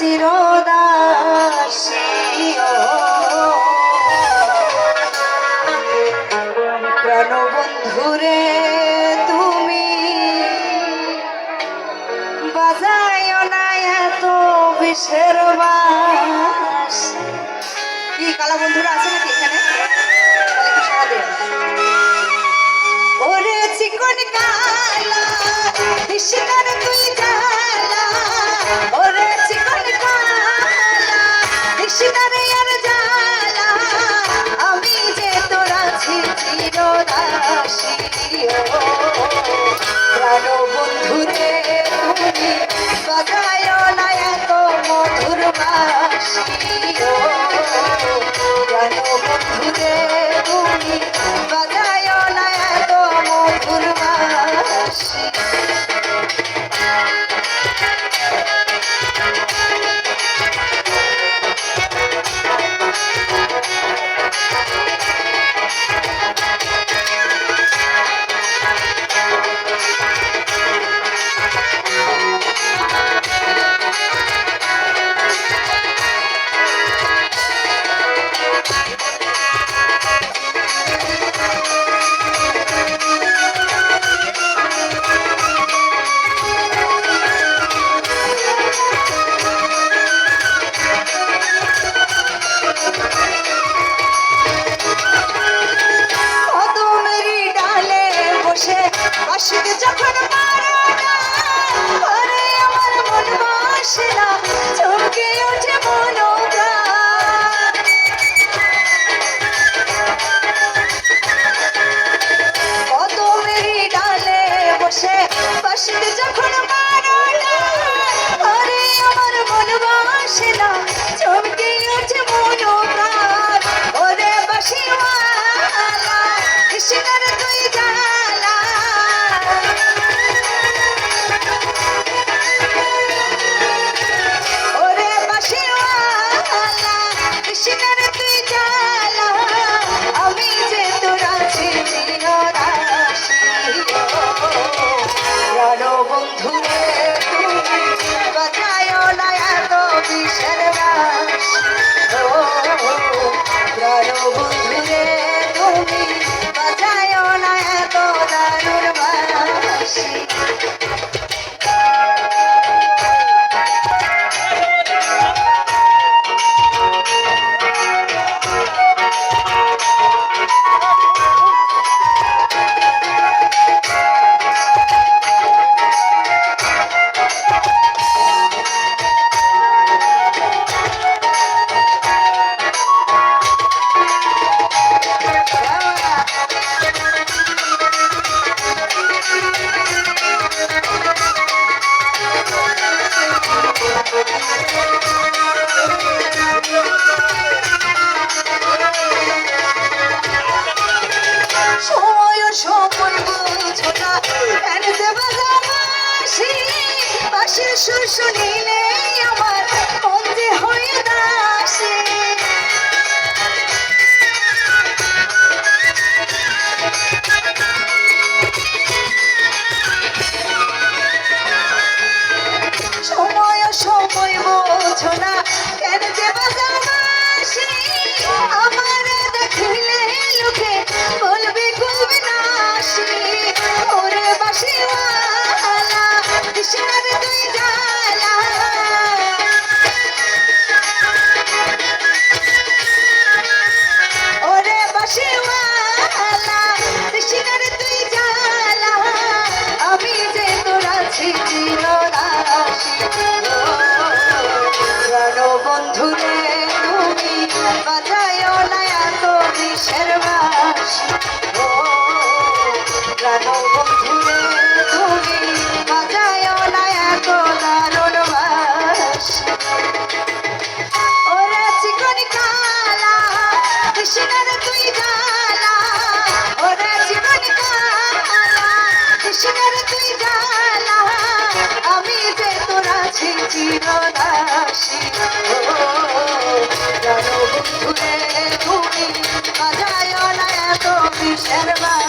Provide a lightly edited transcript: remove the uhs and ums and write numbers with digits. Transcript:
চিরদাসী প্রাণবন্ধুরে তুমি বাজায় না এত বিষের বাস। কি কালা বন্ধুরা আছে নাকি এখানে? ওরে চিকন কালা দিশার তুই জালা, ওরে চিকন কালা দিশার আর জালা, আমি যে তোর আছি চিরদাসী প্রাণ বন্ধুরে তুমি বাজায় না এত মধুর বাসি, প্রাণ বন্ধুরে তুমি বাজায় না এত মধুর বাসি। আশিক যখন মারা আরে আমার মন বাসে না, চমকে ওঠে মনোপ্রাণ। কদমেরই ডালে বসে আশিক যখন মারা আরে আমার মন বাসে না, চমকে ওঠে মনোপ্রাণ। ওরে বাঁশিওয়ালা কৃষ্ণের তুই জালা, ওরে বাঁশিওয়ালা কৃষ্ণের তুই জালা, আমি যে তোর আছি চিরদাসী প্রাণ বন্ধুরে তুমি বাজায় না এত বিষের বাসি, প্রাণ বন্ধুরে তুমি বাজায় না এত দারুণ বাসি। বাঁশির সুর শুনিলে আমার মন যে হয়ে দাসী, সময় সময় বোঝো না কেন যে বাজাও বাঁশি, আমার দেখিলে লোকে বলবে গুলবে নাসি। ওরে বাঁশিওয়ালা দিশার তুই জালা, ওরে বাঁশিওয়ালা দিশার তুই জালা, আমি যে তোর আছি চিরদাসী প্রাণ বন্ধুরে তুমি বাজায় না এত বিষের বাসি, প্রাণ বন্ধুরে তুমি বাজায় না এত দারুণ বাসি। ওরে চিকন কালা কৃষ্ণের তুই জালা, ওরে চিকন কালা কৃষ্ণের তুই জালা, আমি যে তোর আছি চিরদাসী প্রাণ বন্ধুরে তুমি বাজায় না এত বিষের বাসি।